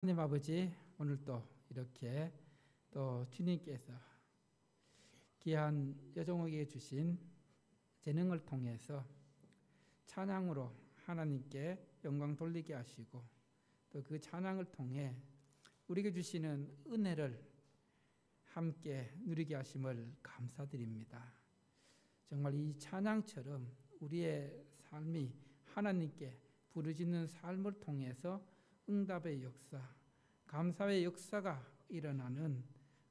하나님 아버지, 오늘 또 이렇게 또 주님께서 귀한 여종에게 주신 재능을 통해서 찬양으로 하나님께 영광 돌리게 하시고, 또 그 찬양을 통해 우리에게 주시는 은혜를 함께 누리게 하심을 감사드립니다. 정말 이 찬양처럼 우리의 삶이 하나님께 부르짖는 삶을 통해서 응답의 역사, 감사의 역사가 일어나는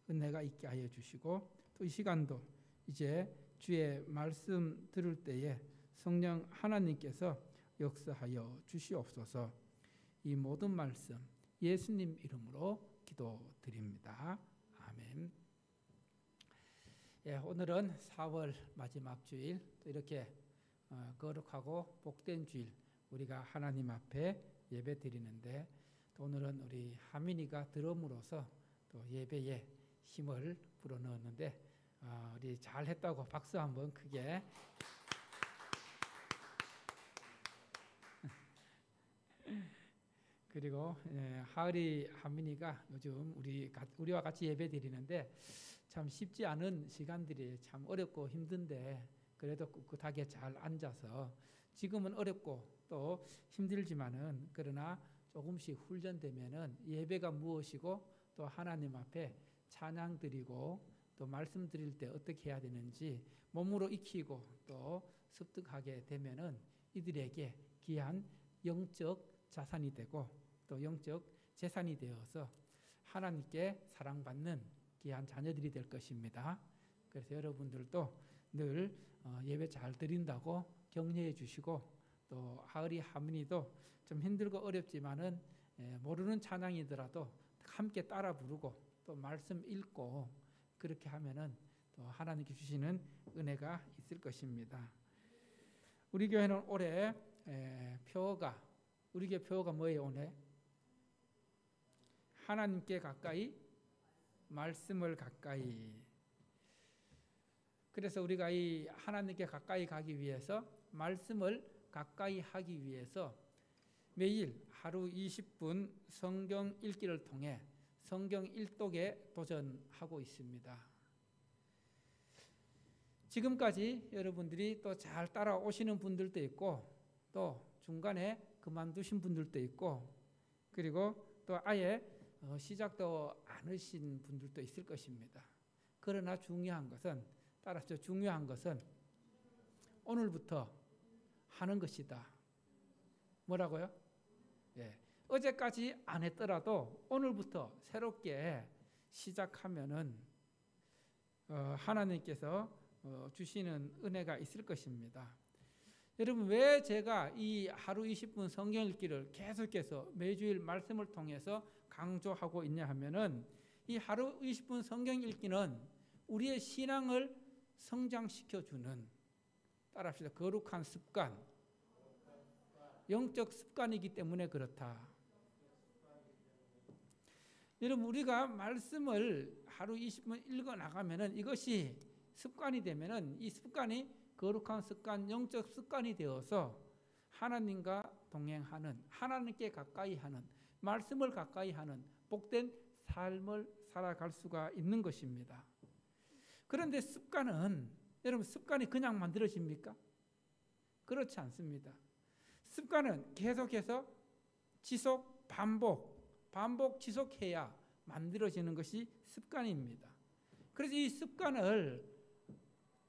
은혜가 있게 하여 주시고, 또 이 시간도 이제 주의 말씀 들을 때에 성령 하나님께서 역사하여 주시옵소서. 이 모든 말씀 예수님 이름으로 기도드립니다. 아멘. 오늘은 4월 마지막 주일, 또 이렇게 거룩하고 복된 주일 우리가 하나님 앞에 예배 드리는데, 또 오늘은 우리 하민이가 드럼으로서 또 예배에 힘을 불어넣었는데, 우리 잘했다고 박수 한번 크게. 그리고 하을이 하민이가 요즘 우리와 같이 예배 드리는데 참 쉽지 않은 시간들이 참 어렵고 힘든데, 그래도 꿋꿋하게 잘 앉아서, 지금은 어렵고 또 힘들지만은 그러나 조금씩 훈련되면은 예배가 무엇이고, 또 하나님 앞에 찬양 드리고 또 말씀 드릴 때 어떻게 해야 되는지 몸으로 익히고 또 습득하게 되면은 이들에게 귀한 영적 자산이 되고 또 영적 재산이 되어서 하나님께 사랑받는 귀한 자녀들이 될 것입니다. 그래서 여러분들도 늘 예배 잘 드린다고 격려해 주시고, 또 하을이 하민이도 좀 힘들고 어렵지만은 모르는 찬양이더라도 함께 따라 부르고 또 말씀 읽고 그렇게 하면은 또 하나님께 주시는 은혜가 있을 것입니다. 우리 교회는 올해 표어가, 우리 교회 표어가 뭐예요? 오늘 하나님께 가까이, 말씀을 가까이. 그래서 우리가 이 하나님께 가까이 가기 위해서, 말씀을 가까이 하기 위해서 매일 하루 20분 성경 읽기를 통해 성경 일독에 도전하고 있습니다. 지금까지 여러분들이 또 잘 따라오시는 분들도 있고, 또 중간에 그만두신 분들도 있고, 그리고 또 아예 시작도 안 하신 분들도 있을 것입니다. 그러나 중요한 것은, 따라서 중요한 것은 오늘부터 하는 것이다. 뭐라고요? 어제까지 안 했더라도 오늘부터 새롭게 시작하면은 하나님께서 주시는 은혜가 있을 것입니다. 여러분, 왜 제가 이 하루 20분 성경 읽기를 계속해서 매주일 말씀을 통해서 강조하고 있냐 하면은, 이 하루 20분 성경 읽기는 우리의 신앙을 성장시켜주는, 따라합시다, 거룩한 습관, 영적 습관이기 때문에 그렇다. 여러분, 우리가 말씀을 하루 20분 읽어 나가면은, 이것이 습관이 되면은 이 습관이 거룩한 습관, 영적 습관이 되어서 하나님과 동행하는, 하나님께 가까이 하는, 말씀을 가까이 하는 복된 삶을 살아갈 수가 있는 것입니다. 그런데 습관은, 여러분, 습관이 그냥 만들어집니까? 그렇지 않습니다. 습관은 계속해서 지속, 반복 지속해야 만들어지는 것이 습관입니다. 그래서 이 습관을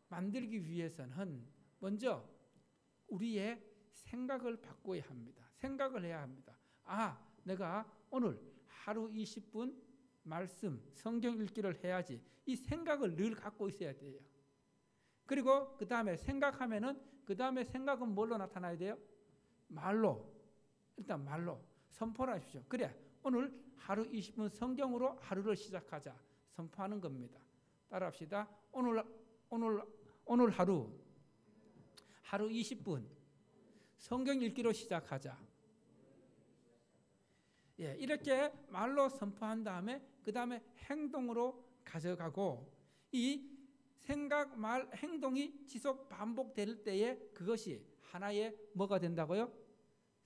만들기 위해서는 먼저 우리의 생각을 바꿔야 합니다. 생각을 해야 합니다. 내가 오늘 하루 20분 말씀, 성경 읽기를 해야지. 이 생각을 늘 갖고 있어야 돼요. 그리고 그 다음에 생각하면은, 그 다음에 생각은 뭘로 나타나야 돼요? 말로. 일단 말로 선포를 하십시오. 그래, 오늘 하루 20분 성경으로 하루를 시작하자. 선포하는 겁니다. 따라합시다. 오늘 하루 20분 성경 읽기로 시작하자. 이렇게 말로 선포한 다음에 그 다음에 행동으로 가져가고, 이 생각, 말, 행동이 지속 반복될 때에 그것이 하나의 뭐가 된다고요?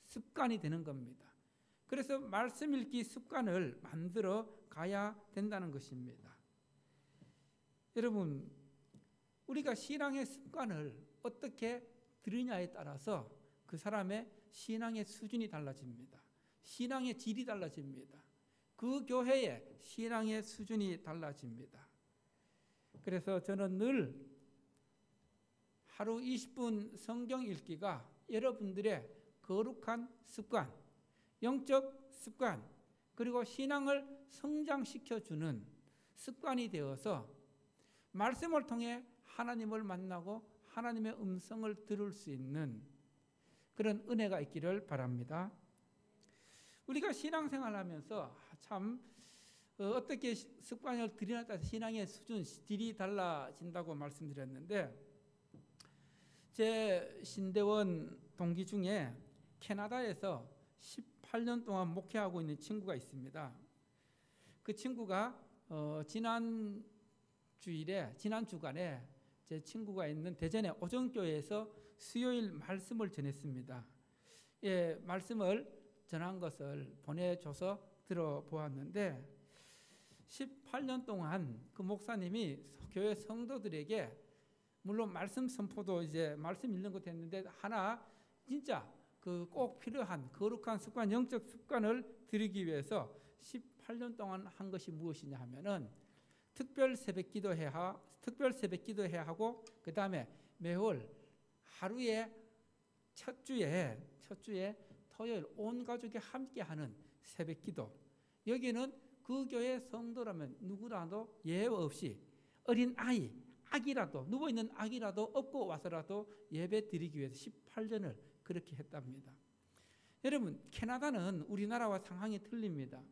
습관이 되는 겁니다. 그래서 말씀 읽기 습관을 만들어 가야 된다는 것입니다. 여러분, 우리가 신앙의 습관을 어떻게 들으냐에 따라서 그 사람의 신앙의 수준이 달라집니다. 신앙의 질이 달라집니다. 그 교회의 신앙의 수준이 달라집니다. 그래서 저는 늘 하루 20분 성경 읽기가 여러분들의 거룩한 습관, 영적 습관, 그리고 신앙을 성장시켜주는 습관이 되어서 말씀을 통해 하나님을 만나고 하나님의 음성을 들을 수 있는 그런 은혜가 있기를 바랍니다. 우리가 신앙생활을 하면서 참 어떻게 습관을 들이냐에 따라서 신앙의 수준, 질이 달라진다고 말씀드렸는데, 제 신대원 동기 중에 캐나다에서 18년 동안 목회하고 있는 친구가 있습니다. 그 친구가 지난 주간에 제 친구가 있는 대전의 오정교회에서 수요일 말씀을 전했습니다. 예, 말씀을 전한 것을 보내줘서 들어보았는데 18년 동안 그 목사님이 교회 성도들에게 물론 말씀 선포도 이제 말씀 읽는 것도 했는데 하나 진짜 그 꼭 필요한 거룩한 습관, 영적 습관을 들이기 위해서 18년 동안 한 것이 무엇이냐 하면은 특별 새벽 기도해야 하고 그 다음에 매월 하루에 첫 주에 토요일 온 가족이 함께하는 새벽 기도. 여기는 그 교회 성도라면 누구라도 예외 없이 어린 아기라도 누워있는 아기라도 업고 와서라도 예배 드리기 위해서 18년을 그렇게 했답니다. 여러분, 캐나다는 우리나라와 상황이 틀립니다.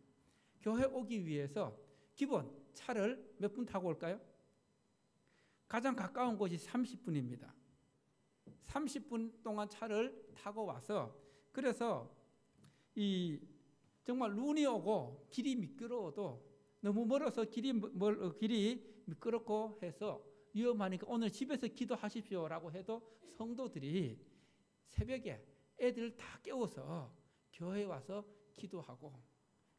교회 오기 위해서 기본 차를 몇 분 타고 올까요? 가장 가까운 곳이 30분입니다. 30분 동안 차를 타고 와서, 그래서 정말 눈이 오고 길이 미끄러워도 너무 멀어서 길이 미끄럽고 해서 위험하니까 오늘 집에서 기도하십시오라고 해도 성도들이 새벽에 애들 다 깨워서 교회에 와서 기도하고,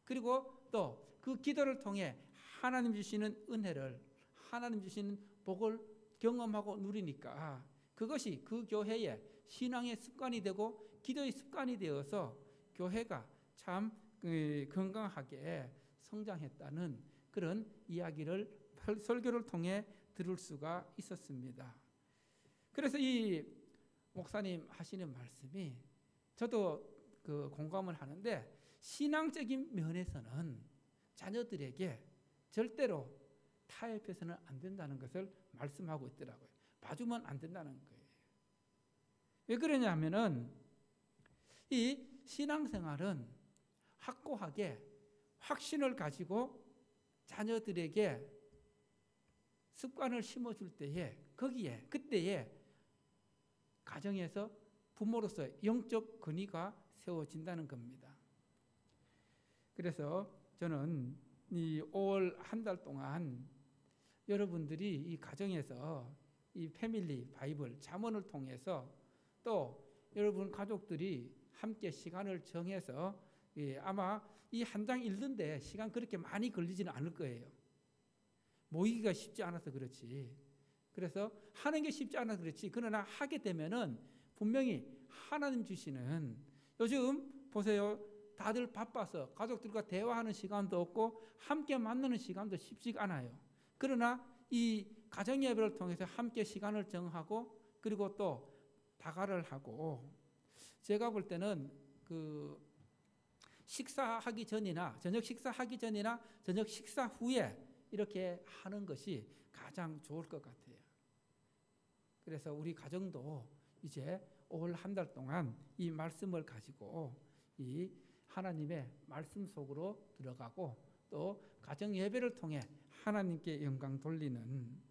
그리고 또 그 기도를 통해 하나님 주시는 은혜를, 하나님 주시는 복을 경험하고 누리니까 그것이 그 교회의 신앙의 습관이 되고 기도의 습관이 되어서 교회가 참 건강하게 성장했다는 그런 이야기를 설교를 통해 들을 수가 있었습니다. 그래서 이 목사님 하시는 말씀이 저도 공감을 하는데, 신앙적인 면에서는 자녀들에게 절대로 타협해서는 안 된다는 것을 말씀하고 있더라고요. 봐주면 안 된다는 거예요. 왜 그러냐면은 이 신앙생활은 확고하게 확신을 가지고 자녀들에게 습관을 심어줄 때에 그때에 가정에서 부모로서 영적 근위가 세워진다는 겁니다. 그래서 저는 이 5월 한 달 동안 여러분들이 이 가정에서 이 패밀리 바이블 잠언을 통해서 또 여러분 가족들이 함께 시간을 정해서 아마 이 한 장 읽는데 시간 그렇게 많이 걸리지는 않을 거예요. 모이기가 쉽지 않아서 그렇지. 그래서 하는 게 쉽지 않아서 그렇지. 그러나 하게 되면은 분명히 하나님 주시는, 요즘 보세요. 다들 바빠서 가족들과 대화하는 시간도 없고 함께 만나는 시간도 쉽지가 않아요. 그러나 이 가정 예배를 통해서 함께 시간을 정하고 그리고 또 다가를 하고, 제가 볼 때는 식사하기 전이나 저녁 식사하기 전이나 저녁 식사 후에 이렇게 하는 것이 가장 좋을 것 같아요. 그래서 우리 가정도 이제 5월 한 달 동안 이 말씀을 가지고 이 하나님의 말씀 속으로 들어가고 또 가정 예배를 통해 하나님께 영광 돌리는,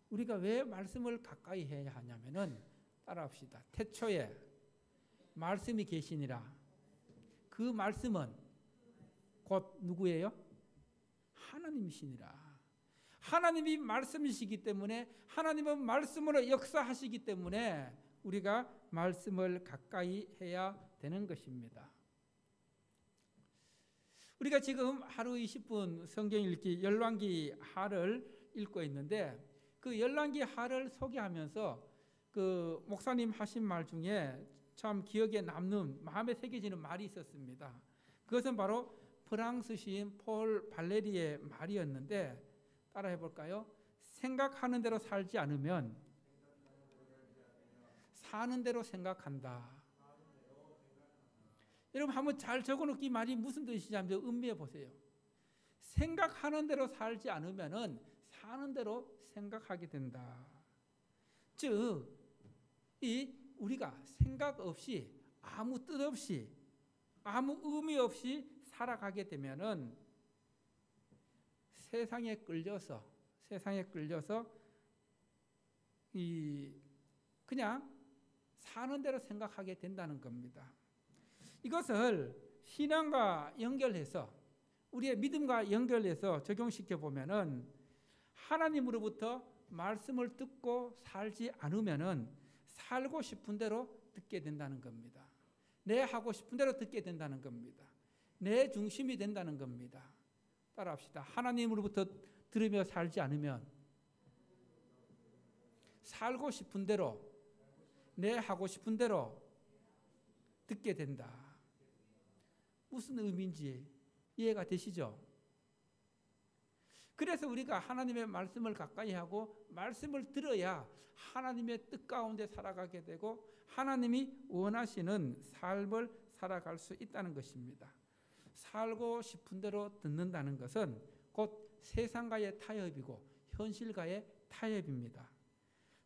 우리가 왜 말씀을 가까이 해야 하냐면은 따라합시다. 태초에 말씀이 계시니라. 그 말씀은 곧 누구예요? 하나님이시니라. 하나님이 말씀이시기 때문에, 하나님은 말씀으로 역사하시기 때문에 우리가 말씀을 가까이 해야 되는 것입니다. 우리가 지금 하루 20분 성경 읽기 열왕기 하를 읽고 있는데 그 열왕기 하를 소개하면서 그 목사님 하신 말 중에 참 기억에 남는 마음에 새겨지는 말이 있었습니다. 그것은 바로 프랑스 시인 폴 발레리의 말이었는데 따라해 볼까요? 생각하는 대로 살지 않으면 사는 대로 생각한다. 여러분 한번 잘 적어놓기 말이 무슨 뜻인지 한번 음미해 보세요. 생각하는 대로 살지 않으면 사는 대로 생각하게 된다. 즉, 우리가 생각 없이 아무 뜻 없이 아무 의미 없이 살아가게 되면은 세상에 끌려서 그냥 사는 대로 생각하게 된다는 겁니다. 이것을 신앙과 연결해서 우리의 믿음과 연결해서 적용시켜 보면은 하나님으로부터 말씀을 듣고 살지 않으면은 살고 싶은 대로 듣게 된다는 겁니다. 내 하고 싶은 대로 듣게 된다는 겁니다. 내 중심이 된다는 겁니다. 따라합시다. 하나님으로부터 들으며 살지 않으면 살고 싶은 대로 내 하고 싶은 대로 듣게 된다. 무슨 의미인지 이해가 되시죠? 그래서 우리가 하나님의 말씀을 가까이 하고 말씀을 들어야 하나님의 뜻 가운데 살아가게 되고 하나님이 원하시는 삶을 살아갈 수 있다는 것입니다. 살고 싶은 대로 듣는다는 것은 곧 세상과의 타협이고 현실과의 타협입니다.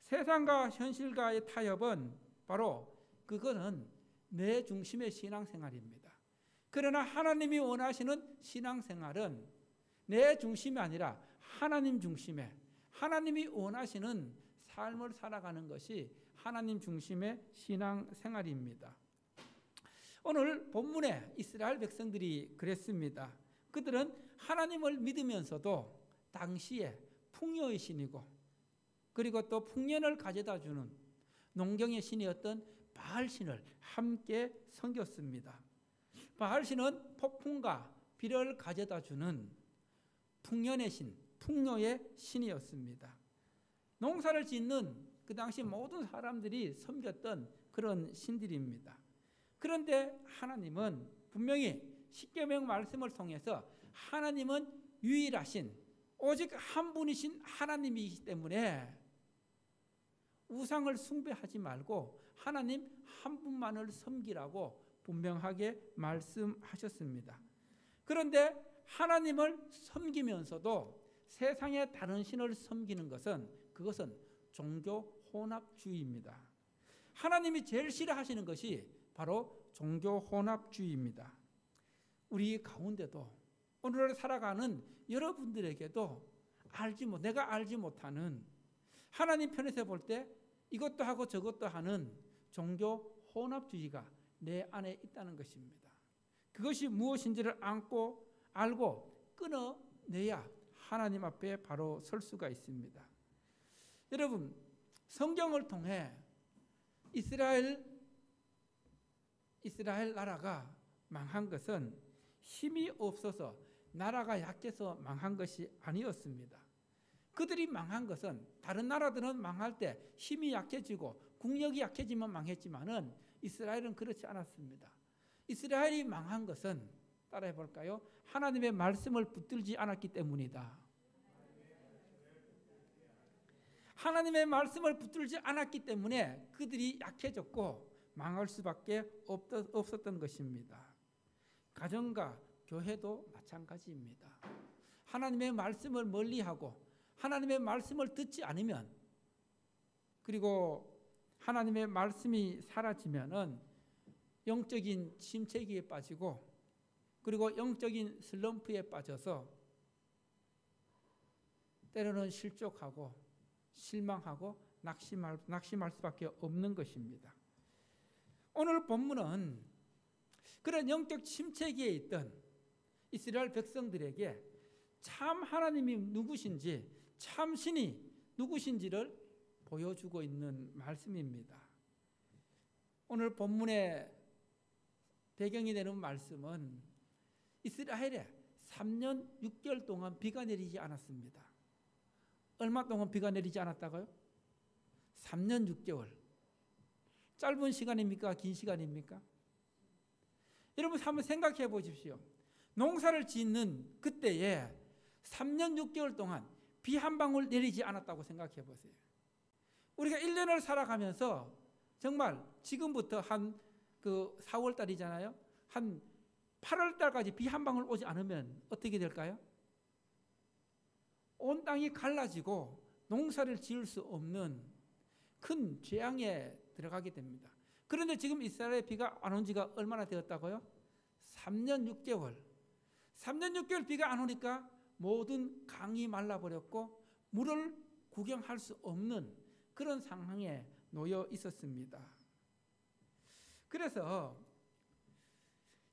세상과 현실과의 타협은 바로 그거는 내 중심의 신앙생활입니다. 그러나 하나님이 원하시는 신앙생활은 내 중심이 아니라 하나님 중심의 하나님이 원하시는 삶을 살아가는 것이 하나님 중심의 신앙생활입니다. 오늘 본문에 이스라엘 백성들이 그랬습니다. 그들은 하나님을 믿으면서도 당시에 풍요의 신이고 그리고 또 풍년을 가져다주는 농경의 신이었던 바알신을 함께 섬겼습니다. 바알신은 폭풍과 비를 가져다주는 풍년의 신, 풍요의 신이었습니다. 농사를 짓는 그 당시 모든 사람들이 섬겼던 그런 신들입니다. 그런데 하나님은 분명히 십계명 말씀을 통해서 하나님은 유일하신 오직 한 분이신 하나님이기 때문에 우상을 숭배하지 말고 하나님 한 분만을 섬기라고 분명하게 말씀하셨습니다. 그런데 하나님을 섬기면서도 세상의 다른 신을 섬기는 것은 그것은 종교 혼합주의입니다. 하나님이 제일 싫어하시는 것이 바로 종교 혼합주의입니다. 우리 가운데도 오늘 살아가는 여러분들에게도 내가 알지 못하는 하나님 편에서 볼 때 이것도 하고 저것도 하는 종교 혼합주의가 내 안에 있다는 것입니다. 그것이 무엇인지를 알고 끊어내야 하나님 앞에 바로 설 수가 있습니다. 여러분, 성경을 통해 이스라엘 나라가 망한 것은 힘이 없어서 나라가 약해서 망한 것이 아니었습니다. 그들이 망한 것은 다른 나라들은 망할 때 힘이 약해지고 국력이 약해지면 망했지만은 이스라엘은 그렇지 않았습니다. 이스라엘이 망한 것은 따라해 볼까요? 하나님의 말씀을 붙들지 않았기 때문이다. 하나님의 말씀을 붙들지 않았기 때문에 그들이 약해졌고 망할 수밖에 없었던 것입니다. 가정과 교회도 마찬가지입니다. 하나님의 말씀을 멀리하고 하나님의 말씀을 듣지 않으면 그리고 하나님의 말씀이 사라지면은 영적인 침체기에 빠지고 그리고 영적인 슬럼프에 빠져서 때로는 실족하고 실망하고 낙심할 수밖에 없는 것입니다. 오늘 본문은 그런 영적 침체기에 있던 이스라엘 백성들에게 참 하나님이 누구신지 참 신이 누구신지를 보여주고 있는 말씀입니다. 오늘 본문의 배경이 되는 말씀은 이스라엘에 3년 6개월 동안 비가 내리지 않았습니다. 얼마 동안 비가 내리지 않았다고요? 3년 6개월. 짧은 시간입니까? 긴 시간입니까? 여러분 한번 생각해 보십시오. 농사를 짓는 그때에 3년 6개월 동안 비 한 방울 내리지 않았다고 생각해 보세요. 우리가 1년을 살아가면서 정말 지금부터 한 그 4월 달이잖아요. 한 8월 달까지 비 한 방울 오지 않으면 어떻게 될까요? 온 땅이 갈라지고 농사를 지을 수 없는 큰 재앙에 들어가게 됩니다. 그런데 지금 이스라엘에 비가 안 온 지가 얼마나 되었다고요? 3년 6개월. 3년 6개월 비가 안 오니까 모든 강이 말라버렸고 물을 구경할 수 없는 그런 상황에 놓여 있었습니다. 그래서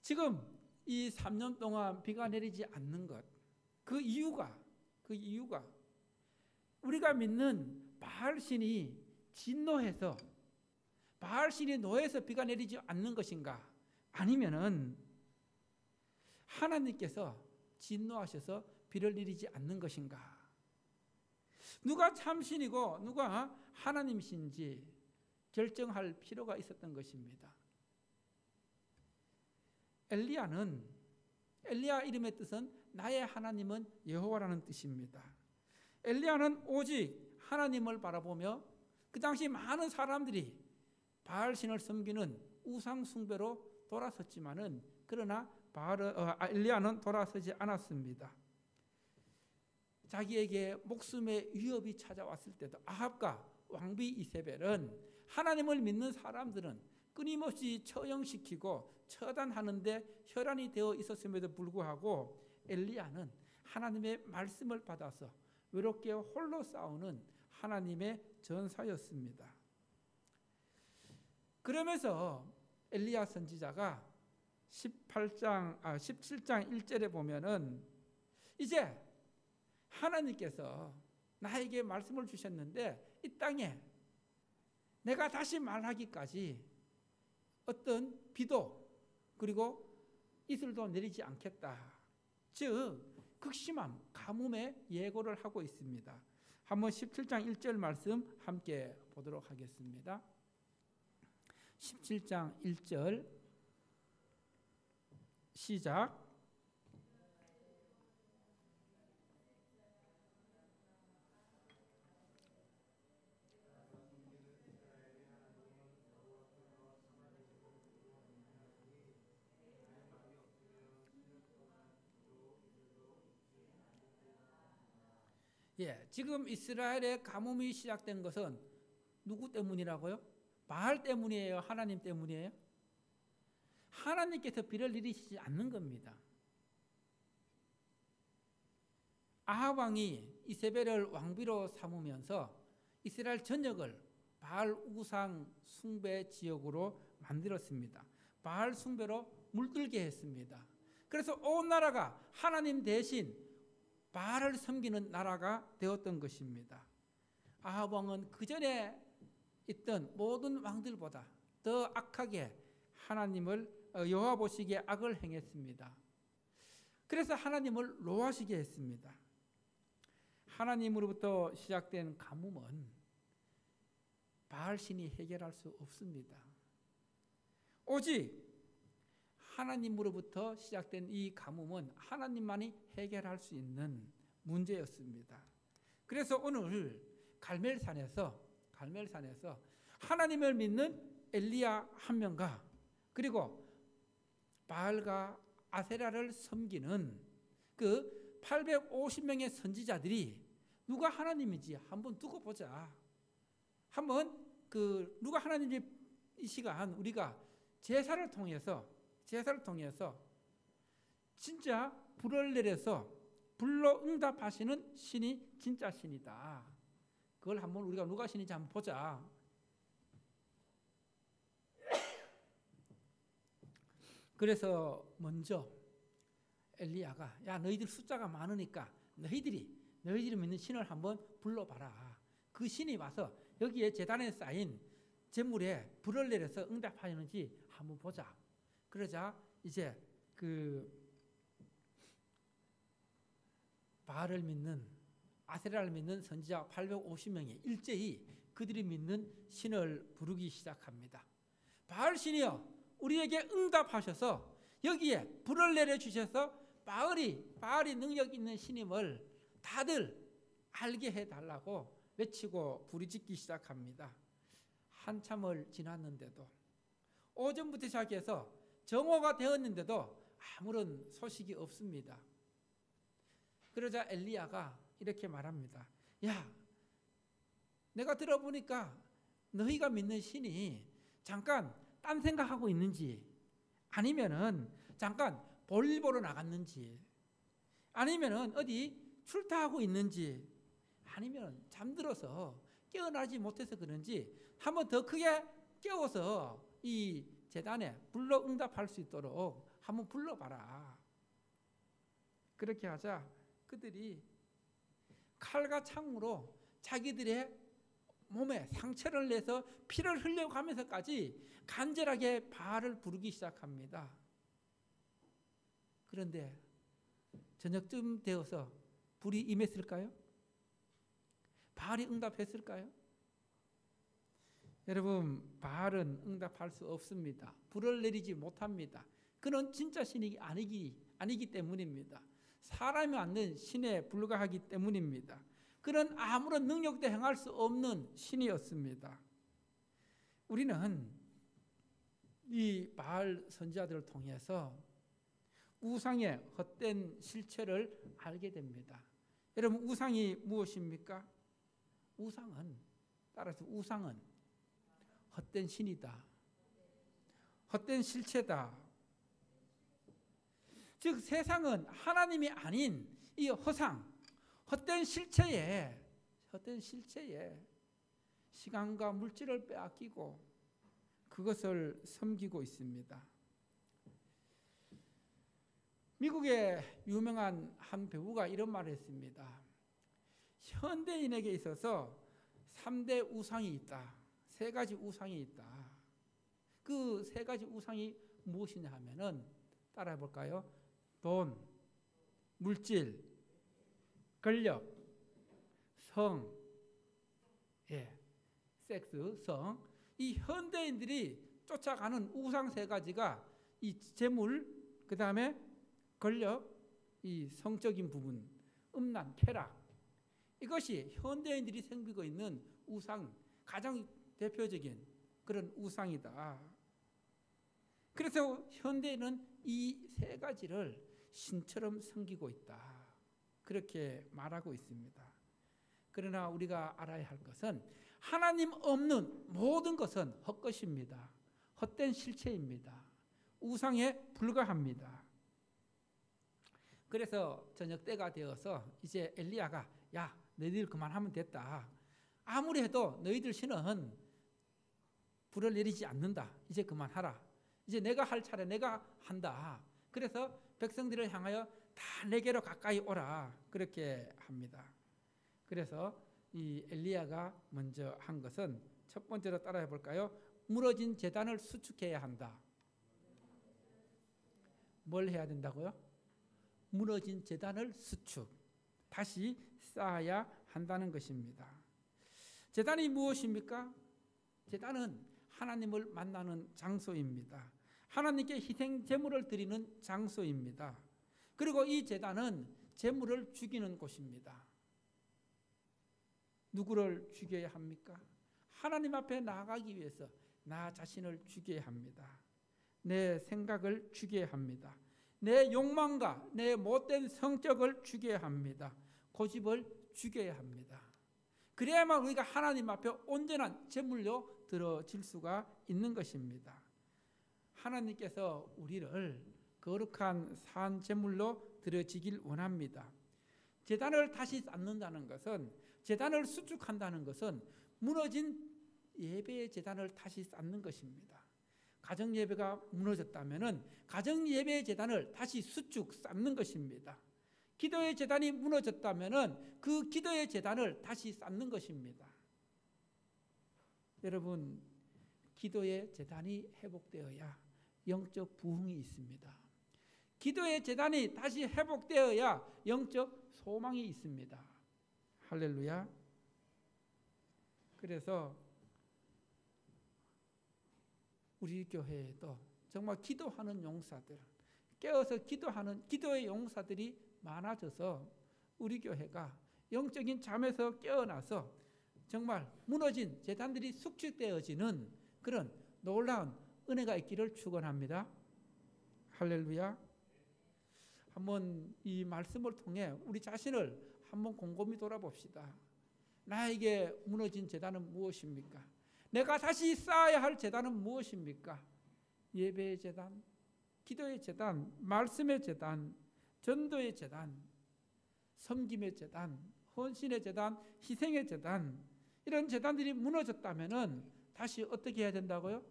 지금 이 3년 동안 비가 내리지 않는 것, 그 이유가 우리가 믿는 바알신이 진노해서 바알신이 노해서 비가 내리지 않는 것인가? 아니면은 하나님께서 진노하셔서 비를 내리지 않는 것인가? 누가 참신이고 누가 하나님이신지 결정할 필요가 있었던 것입니다. 엘리야 이름의 뜻은 나의 하나님은 여호와라는 뜻입니다. 엘리야는 오직 하나님을 바라보며 그 당시 많은 사람들이 바알신을 섬기는 우상 숭배로 돌아섰지만은 그러나 엘리야는 돌아서지 않았습니다. 자기에게 목숨의 위협이 찾아왔을 때도 아합과 왕비 이세벨은 하나님을 믿는 사람들은 끊임없이 처형시키고 처단하는데 혈안이 되어 있었음에도 불구하고 엘리야는 하나님의 말씀을 받아서 외롭게 홀로 싸우는 하나님의 전사였습니다. 그러면서 엘리야 선지자가 17장 1절에 보면은 이제 하나님께서 나에게 말씀을 주셨는데 이 땅에 내가 다시 말하기까지 어떤 비도 그리고 이슬도 내리지 않겠다. 즉 극심한 가뭄의 예고를 하고 있습니다. 한번 17장 1절 말씀 함께 보도록 하겠습니다. 17장 1절 시작. 지금 이스라엘의 가뭄이 시작된 것은 누구 때문이라고요? 바알 때문이에요? 하나님 때문이에요? 하나님께서 비를 내리시지 않는 겁니다. 아합 왕이 이세벨을 왕비로 삼으면서 이스라엘 전역을 바알 우상 숭배 지역으로 만들었습니다. 바알 숭배로 물들게 했습니다. 그래서 온 나라가 하나님 대신 바알을 섬기는 나라가 되었던 것입니다. 아합 왕은 그 전에 있던 모든 왕들보다 더 악하게 하나님을 여호와 보시기에 악을 행했습니다. 그래서 하나님을 노하시게 했습니다. 하나님으로부터 시작된 가뭄은 바알신이 해결할 수 없습니다. 오직 하나님으로부터 시작된 이 가뭄은 하나님만이 해결할 수 있는 문제였습니다. 그래서 오늘 갈멜산에서 하나님을 믿는 엘리야 한 명과 그리고 바알과 아세라를 섬기는 그 850명의 선지자들이 누가 하나님인지 한번 두고 보자. 한번 누가 하나님인지 이 시간 우리가 제사를 통해서 진짜 불을 내려서 불로 응답하시는 신이 진짜 신이다. 그걸 한번 우리가 누가 신인지 한번 보자. 그래서 먼저 엘리야가 야 너희들 숫자가 많으니까 너희들이 믿는 신을 한번 불러봐라. 그 신이 와서 여기에 제단에 쌓인 제물에 불을 내려서 응답하는지 한번 보자. 그러자 이제 그 바알을 믿는, 아세라를 믿는 선지자 850명이 일제히 그들이 믿는 신을 부르기 시작합니다. 바알 신이여, 우리에게 응답하셔서 여기에 불을 내려주셔서 바알이 능력 있는 신임을 다들 알게 해달라고 외치고 부르짖기 시작합니다. 한참을 지났는데도, 오전부터 시작해서 정오가 되었는데도 아무런 소식이 없습니다. 그러자 엘리야가 이렇게 말합니다. 야, 내가 들어보니까 너희가 믿는 신이 잠깐 딴 생각하고 있는지, 아니면은 잠깐 볼일 보러 나갔는지, 아니면은 어디 출타하고 있는지, 아니면 잠들어서 깨어나지 못해서 그런지 한번 더 크게 깨워서 이 제단에 불러 응답할 수 있도록 한번 불러봐라. 그렇게 하자 그들이 칼과 창으로 자기들의 몸에 상처를 내서 피를 흘려가면서까지 간절하게 바알을 부르기 시작합니다. 그런데 저녁쯤 되어서 불이 임했을까요? 바알이 응답했을까요? 여러분, 바알은 응답할 수 없습니다. 불을 내리지 못합니다. 그는 진짜 신이 아니기 때문입니다. 사람이 만든 신에 불과하기 때문입니다. 그는 아무런 능력도 행할 수 없는 신이었습니다. 우리는 이 바알 선지자들을 통해서 우상의 헛된 실체를 알게 됩니다. 여러분, 우상이 무엇입니까? 따라서 우상은 헛된 신이다. 헛된 실체다. 즉 세상은 하나님이 아닌 이 헛된 실체에 시간과 물질을 빼앗기고 그것을 섬기고 있습니다. 미국의 유명한 한 배우가 이런 말을 했습니다. 현대인에게 있어서 3대 우상이 있다. 3가지 우상이 있다. 그 3가지 우상이 무엇이냐 하면은 따라해 볼까요? 돈, 물질, 권력, 성, 섹스, 성. 이 현대인들이 쫓아가는 우상 3가지가 이 재물, 그 다음에 권력, 이 성적인 부분, 음란, 쾌락. 이것이 현대인들이 섬기고 있는 우상, 가장 대표적인 그런 우상이다. 그래서 현대인은 이 3가지를 신처럼 섬기고 있다. 그렇게 말하고 있습니다. 그러나 우리가 알아야 할 것은 하나님 없는 모든 것은 헛것입니다. 헛된 실체입니다. 우상에 불과합니다. 그래서 저녁 때가 되어서 이제 엘리야가 야, 너희들 그만하면 됐다. 아무리 해도 너희들 신은 불을 내리지 않는다. 이제 그만하라. 이제 내가 할 차례 내가 한다. 그래서 백성들을 향하여 다 내게로 가까이 오라. 그렇게 합니다. 그래서 이 엘리야가 먼저 한 것은 첫 번째로 따라해 볼까요? 무너진 제단을 수축해야 한다. 뭘 해야 된다고요? 무너진 제단을 수축, 다시 쌓아야 한다는 것입니다. 제단이 무엇입니까? 제단은 하나님을 만나는 장소입니다. 하나님께 희생 제물을 드리는 장소입니다. 그리고 이 제단은 제물을 죽이는 곳입니다. 누구를 죽여야 합니까? 하나님 앞에 나아가기 위해서 나 자신을 죽여야 합니다. 내 생각을 죽여야 합니다. 내 욕망과 내 못된 성격을 죽여야 합니다. 고집을 죽여야 합니다. 그래야만 우리가 하나님 앞에 온전한 제물로 드려질 수가 있는 것입니다. 하나님께서 우리를 거룩한 산 제물로 드려지길 원합니다. 제단을 다시 쌓는다는 것은, 제단을 수축한다는 것은 무너진 예배의 제단을 다시 쌓는 것입니다. 가정 예배가 무너졌다면은 가정 예배의 제단을 다시 수축 쌓는 것입니다. 기도의 제단이 무너졌다면은 그 기도의 제단을 다시 쌓는 것입니다. 여러분, 기도의 제단이 회복되어야 영적 부흥이 있습니다. 기도의 재단이 다시 회복되어야 영적 소망이 있습니다. 할렐루야. 그래서 우리 교회에도 정말 기도하는 용사들, 깨어서 기도하는 기도의 용사들이 많아져서 우리 교회가 영적인 잠에서 깨어나서 정말 무너진 재단들이 숙직되어지는 그런 놀라운 은혜가 있기를 축원합니다. 할렐루야. 한번 이 말씀을 통해 우리 자신을 한번 곰곰이 돌아봅시다. 나에게 무너진 재단은 무엇입니까? 내가 다시 쌓아야 할 재단은 무엇입니까? 예배의 재단, 기도의 재단, 말씀의 재단, 전도의 재단, 섬김의 재단, 헌신의 재단, 희생의 재단, 이런 재단들이 무너졌다면 다시 어떻게 해야 된다고요?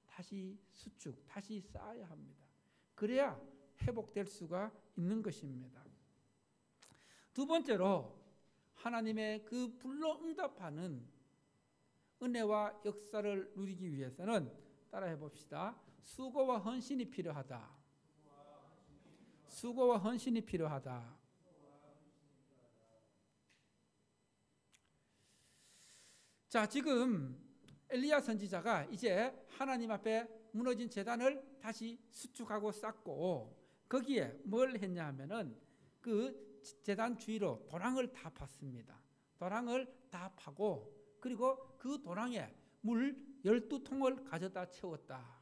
다시 수축, 다시 쌓아야 합니다. 그래야 회복될 수가 있는 것입니다. 두 번째로 하나님의 그 불로 응답하는 은혜와 역사를 누리기 위해서는 따라해 봅시다. 수고와 헌신이 필요하다. 수고와 헌신이 필요하다. 자, 지금 엘리야 선지자가 이제 하나님 앞에 무너진 제단을 다시 수축하고 쌓고 거기에 뭘 했냐 하면은 그 제단 주위로 도랑을 다 팠습니다. 도랑을 다 파고 그리고 그 도랑에 물 12통을 가져다 채웠다.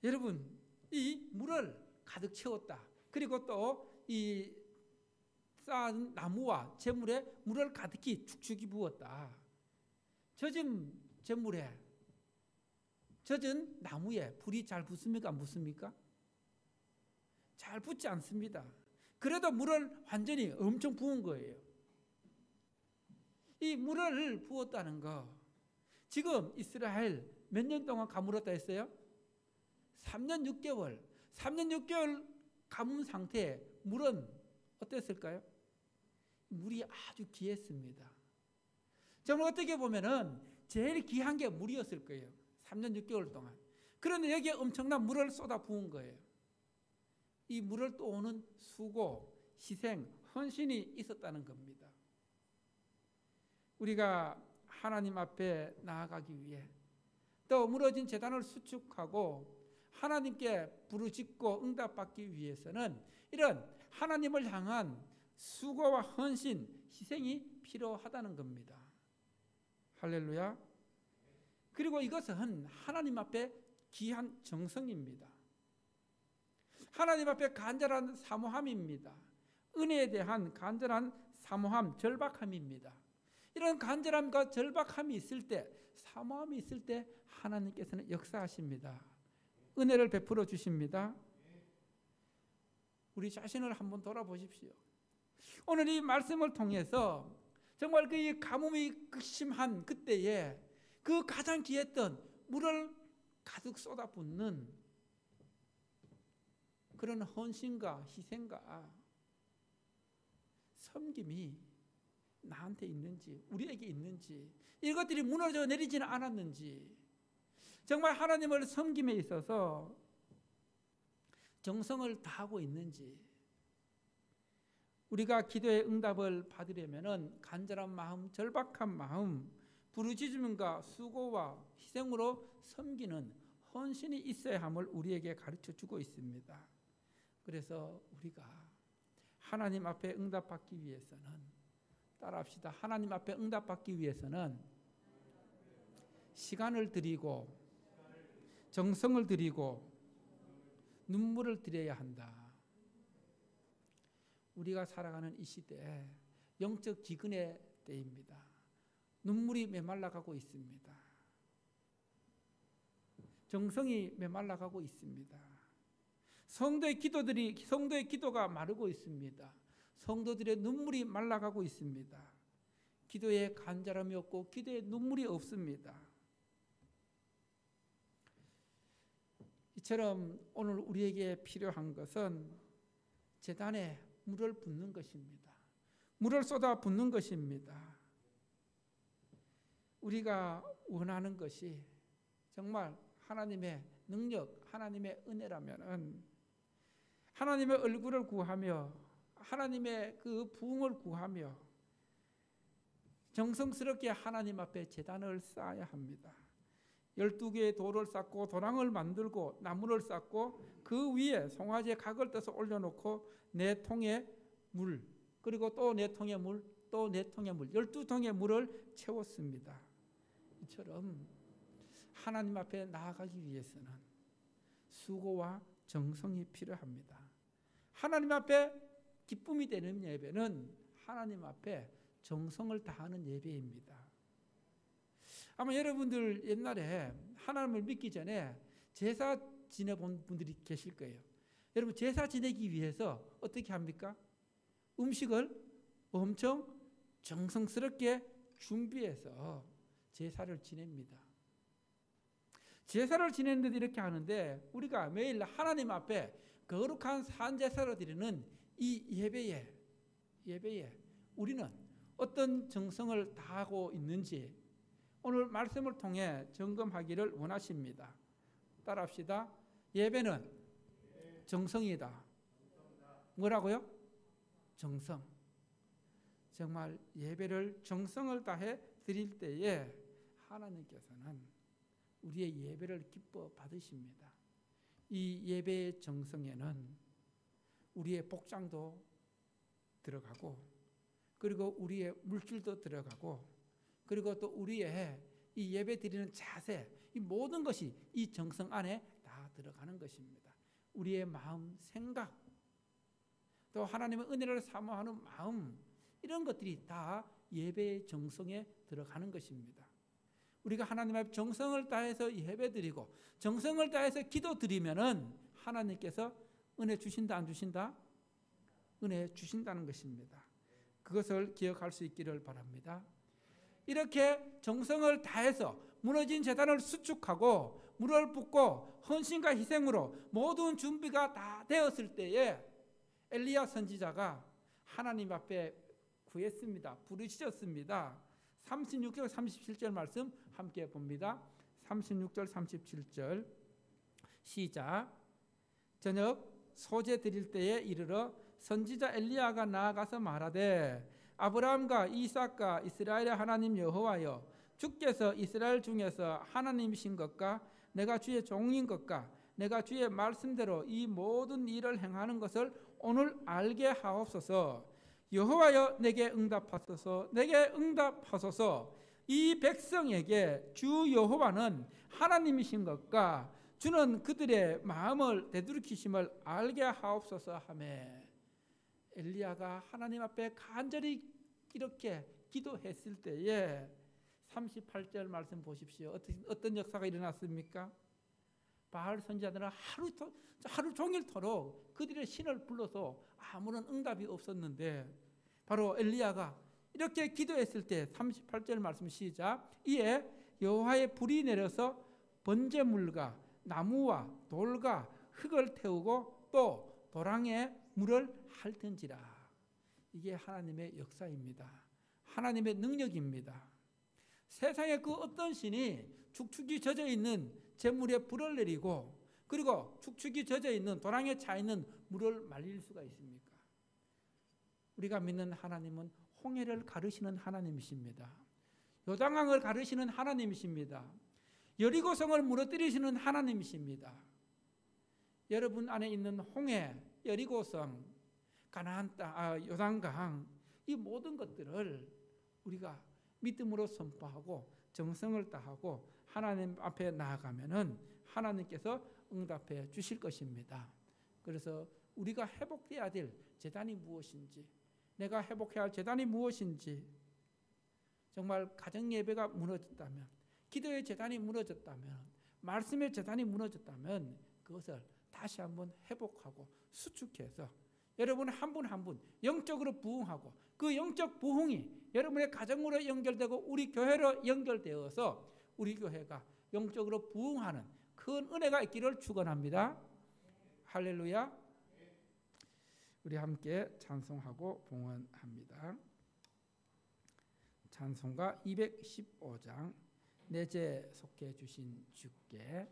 여러분, 이 물을 가득 채웠다. 그리고 또 이 쌓은 나무와 재물에 물을 가득히 축축이 부었다. 젖은 재물에 젖은 나무에 불이 잘 붙습니까? 안 붙습니까? 잘 붙지 않습니다. 그래도 물을 완전히 엄청 부은 거예요. 이 물을 부었다는 거, 지금 이스라엘 몇 년 동안 가물었다 했어요? 3년 6개월. 3년 6개월 가문 상태에 물은 어땠을까요? 물이 아주 귀했습니다. 정말 어떻게 보면은 제일 귀한 게 물이었을 거예요. 3년 6개월 동안. 그런데 여기에 엄청난 물을 쏟아 부은 거예요. 이 물을 또 오는 수고, 희생, 헌신이 있었다는 겁니다. 우리가 하나님 앞에 나아가기 위해 또 무너진 제단을 수축하고 하나님께 부르짖고 응답받기 위해서는 이런 하나님을 향한 수고와 헌신, 희생이 필요하다는 겁니다. 할렐루야. 그리고 이것은 하나님 앞에 귀한 정성입니다. 하나님 앞에 간절한 사모함입니다. 은혜에 대한 간절한 사모함, 절박함입니다. 이런 간절함과 절박함이 있을 때, 사모함이 있을 때 하나님께서는 역사하십니다. 은혜를 베풀어 주십니다. 우리 자신을 한번 돌아보십시오. 오늘 이 말씀을 통해서 정말 그 가뭄이 극심한 그때에 그 가장 귀했던 물을 가득 쏟아붓는 그런 헌신과 희생과 섬김이 나한테 있는지, 우리에게 있는지, 이것들이 무너져 내리지는 않았는지, 정말 하나님을 섬김에 있어서 정성을 다하고 있는지, 우리가 기도의 응답을 받으려면 간절한 마음, 절박한 마음, 부르짖음과 수고와 희생으로 섬기는 헌신이 있어야 함을 우리에게 가르쳐 주고 있습니다. 그래서 우리가 하나님 앞에 응답받기 위해서는, 따라합시다. 하나님 앞에 응답받기 위해서는 시간을 드리고 정성을 드리고 눈물을 드려야 한다. 우리가 살아가는 이 시대에 영적 기근의 때입니다. 눈물이 메말라가고 있습니다. 정성이 메말라가고 있습니다. 성도의 기도가 마르고 있습니다. 성도들의 눈물이 말라가고 있습니다. 기도에 간절함이 없고 기도에 눈물이 없습니다. 이처럼 오늘 우리에게 필요한 것은 제단에 물을 붓는 것입니다. 물을 쏟아 붓는 것입니다. 우리가 원하는 것이 정말 하나님의 능력, 하나님의 은혜라면은 하나님의 얼굴을 구하며 하나님의 그 부흥을 구하며 정성스럽게 하나님 앞에 제단을 쌓아야 합니다. 12개의 돌을 쌓고 도랑을 만들고 나무를 쌓고 그 위에 송아지의 각을 떠서 올려놓고 4통의 물, 그리고 또 4통의 물, 또 4통의 물, 12통의 물을 채웠습니다. 이처럼 하나님 앞에 나아가기 위해서는 수고와 정성이 필요합니다. 하나님 앞에 기쁨이 되는 예배는 하나님 앞에 정성을 다하는 예배입니다. 아마 여러분들 옛날에 하나님을 믿기 전에 제사 지내본 분들이 계실 거예요. 여러분 제사 지내기 위해서 어떻게 합니까? 음식을 엄청 정성스럽게 준비해서 제사를 지냅니다. 제사를 지내는데도 이렇게 하는데 우리가 매일 하나님 앞에 거룩한 산제사를 드리는 이 예배에 우리는 어떤 정성을 다하고 있는지 오늘 말씀을 통해 점검하기를 원하십니다. 따라합시다. 예배는 정성이다. 뭐라고요? 정성. 정말 예배를 정성을 다해 드릴 때에 하나님께서는 우리의 예배를 기뻐 받으십니다. 이 예배의 정성에는 우리의 복장도 들어가고 그리고 우리의 물질도 들어가고 그리고 또 우리의 이 예배 드리는 자세, 이 모든 것이 이 정성 안에 다 들어가는 것입니다. 우리의 마음, 생각, 또 하나님의 은혜를 사모하는 마음, 이런 것들이 다 예배의 정성에 들어가는 것입니다. 우리가 하나님 앞에 정성을 다해서 예배드리고 정성을 다해서 기도드리면은 하나님께서 은혜 주신다 안 주신다? 은혜 주신다는 것입니다. 그것을 기억할 수 있기를 바랍니다. 이렇게 정성을 다해서 무너진 제단을 수축하고 물을 붓고 헌신과 희생으로 모든 준비가 다 되었을 때에 엘리야 선지자가 하나님 앞에 구했습니다. 부르짖었습니다. 36절 37절 말씀 함께 봅니다. 36절 37절 시작. 저녁 소제 드릴 때에 이르러 선지자 엘리야가 나아가서 말하되 아브라함과 이삭과 이스라엘의 하나님 여호와여, 주께서 이스라엘 중에서 하나님이신 것과 내가 주의 종인 것과 내가 주의 말씀대로 이 모든 일을 행하는 것을 오늘 알게 하옵소서. 여호와여, 내게 응답하소서. 내게 응답하소서. 이 백성에게 주 여호와는 하나님이신 것과 주는 그들의 마음을 되돌이키심을 알게 하옵소서 하매, 엘리야가 하나님 앞에 간절히 이렇게 기도했을 때에 38절 말씀 보십시오. 어떤 역사가 일어났습니까? 바알 선지자들은 하루 종일토록 그들의 신을 불러서 아무런 응답이 없었는데 바로 엘리야가 이렇게 기도했을 때 38절 말씀 시작. 이에 여호와의 불이 내려서 번제물과 나무와 돌과 흙을 태우고 또 도랑에 물을 핥은지라. 이게 하나님의 역사입니다. 하나님의 능력입니다. 세상에 그 어떤 신이 축축이 젖어 있는 재물에 불을 내리고 그리고 축축이 젖어 있는 도랑에 차 있는 물을 말릴 수가 있습니까? 우리가 믿는 하나님은 홍해를 가르시는 하나님이십니다. 요단강을 가르시는 하나님이십니다. 여리고성을 무너뜨리시는 하나님이십니다. 여러분 안에 있는 홍해, 여리고성, 가나안 땅, 요단강, 이 모든 것들을 우리가 믿음으로 선포하고 정성을 다하고 하나님 앞에 나아가면은 하나님께서 응답해 주실 것입니다. 그래서 우리가 회복해야 될 제단이 무엇인지, 내가 회복해야 할 제단이 무엇인지, 정말 가정 예배가 무너졌다면, 기도의 제단이 무너졌다면, 말씀의 제단이 무너졌다면 그것을 다시 한번 회복하고 수축해서 여러분 한 분 한 분 영적으로 부흥하고 그 영적 부흥이 여러분의 가정으로 연결되고 우리 교회로 연결되어서 우리 교회가 영적으로 부흥하는 큰 은혜가 있기를 축원합니다. 할렐루야. 우리 함께 찬송하고 봉헌합니다. 찬송가 215장 내 죄 속해 주신 주께.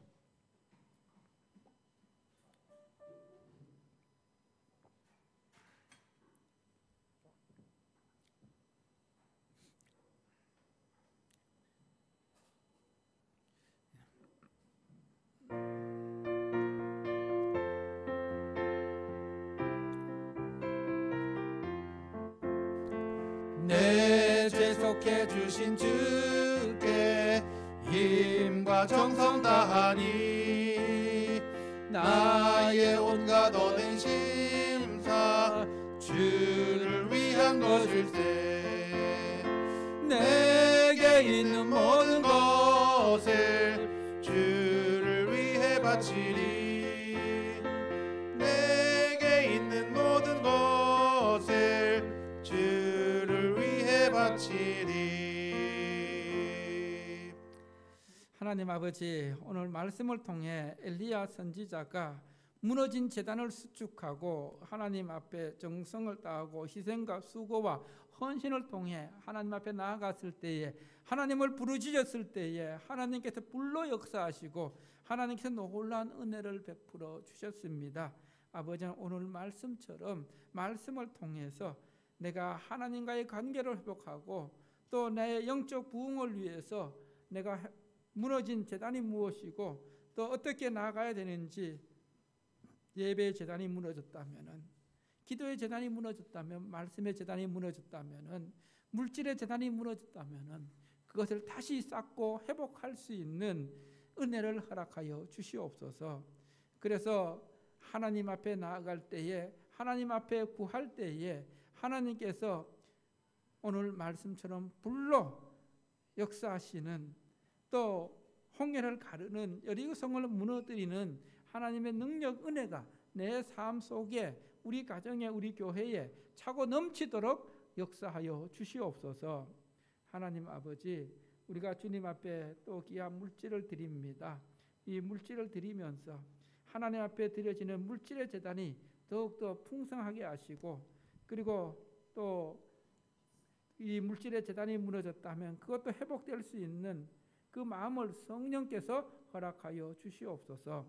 내 죄 속해 주신 주께 힘과 정성 다하니 나의 온갖 얻은 심사 주를 위한 것일세. 내게 있는 모든 것을 주를 위해 바치리. 내게 있는 모든 것을 주를 위해 바치리. 하나님 아버지, 오늘 말씀을 통해 엘리야 선지자가 무너진 제단을 수축하고 하나님 앞에 정성을 다하고 희생과 수고와 헌신을 통해 하나님 앞에 나아갔을 때에, 하나님을 부르짖었을 때에 하나님께서 불로 역사하시고 하나님께서 놀라운 은혜를 베풀어 주셨습니다. 아버지는 오늘 말씀처럼 말씀을 통해서 내가 하나님과의 관계를 회복하고 또 내 영적 부흥을 위해서 내가 무너진 제단이 무엇이고 또 어떻게 나아가야 되는지, 예배의 제단이 무너졌다면, 기도의 제단이 무너졌다면, 말씀의 제단이 무너졌다면, 물질의 제단이 무너졌다면 그것을 다시 쌓고 회복할 수 있는 은혜를 허락하여 주시옵소서. 그래서 하나님 앞에 나아갈 때에, 하나님 앞에 구할 때에 하나님께서 오늘 말씀처럼 불로 역사하시는, 또 홍해를 가르는, 여리고성을 무너뜨리는 하나님의 능력, 은혜가 내 삶 속에, 우리 가정에, 우리 교회에 차고 넘치도록 역사하여 주시옵소서. 하나님 아버지, 우리가 주님 앞에 또 귀한 물질을 드립니다. 이 물질을 드리면서 하나님 앞에 드려지는 물질의 제단이 더욱더 풍성하게 하시고, 그리고 또 이 물질의 제단이 무너졌다면 그것도 회복될 수 있는 그 마음을 성령께서 허락하여 주시옵소서.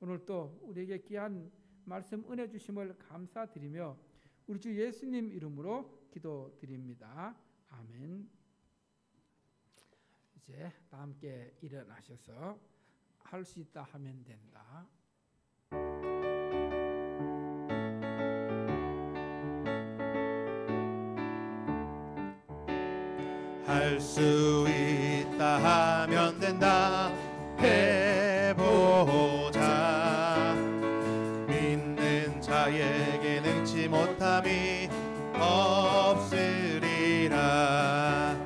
오늘 또 우리에게 귀한 말씀 은혜 주심을 감사드리며 우리 주 예수님 이름으로 기도드립니다. 아멘. 이제 다 함께 일어나셔서 할 수 있다 하면 된다. 할 수 있다 하면 된다. 해보자. 믿는 자에게 능치 못함이 없으리라.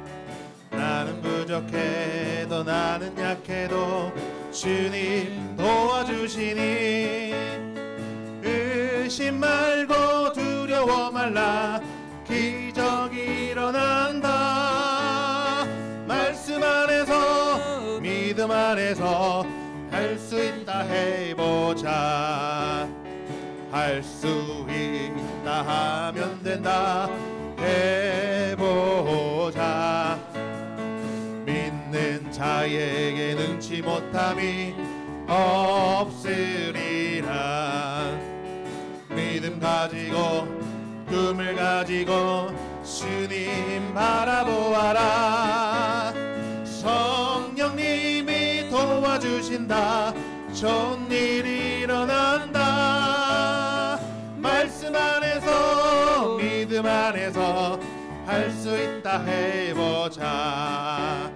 나는 부족해도 나는 약해도 주님 도와주시니 의심 말고 두려워 말라. 기적이 일어난다. 말씀 안에서 믿음 안에서 할 수 있다 해보자. 할 수 있다 하면 된다. 해보자. 믿는 자에게 능치 못함이 없으리라. 믿음 가지고 꿈을 가지고 주님 바라보아라. 성령님이 도와주신다. 좋은 일이 일어난다. 말씀 안에서 믿음 안에서 할 수 있다 해보자.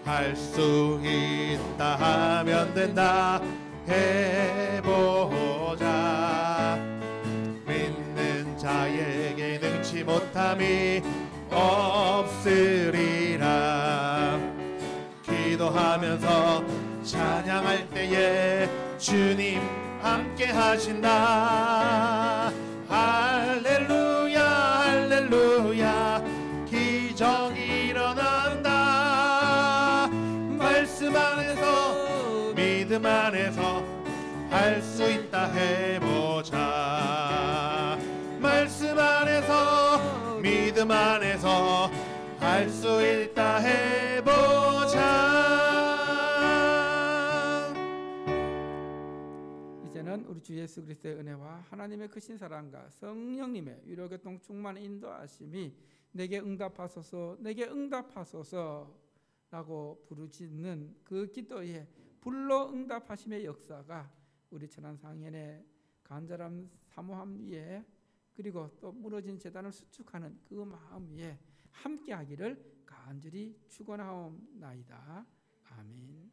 할 수 있다 하면 된다. 해보자. 믿는 자에게 능치 못함이 없으리라. 기도하면서 찬양할 때에 주님 함께 하신다. 할렐루야 할렐루야. 기적이 일어난다. 말씀 안에서 믿음 안에서 할 수 있다 해보자. 말씀 안에서 믿음 안에서 할 수 있다 해보자. 이제는 우리 주 예수 그리스도의 은혜와 하나님의 크신 사랑과 성령님의 위로교통 충만 인도하심이 내게 응답하소서 내게 응답하소서 라고 부르짖는 그 기도에 불로 응답하심의 역사가 우리 천안상현의 간절함 사모함 위에, 그리고 또 무너진 제단을 수축하는 그 마음 위에 함께하기를 간절히 축원하옵나이다. 아멘.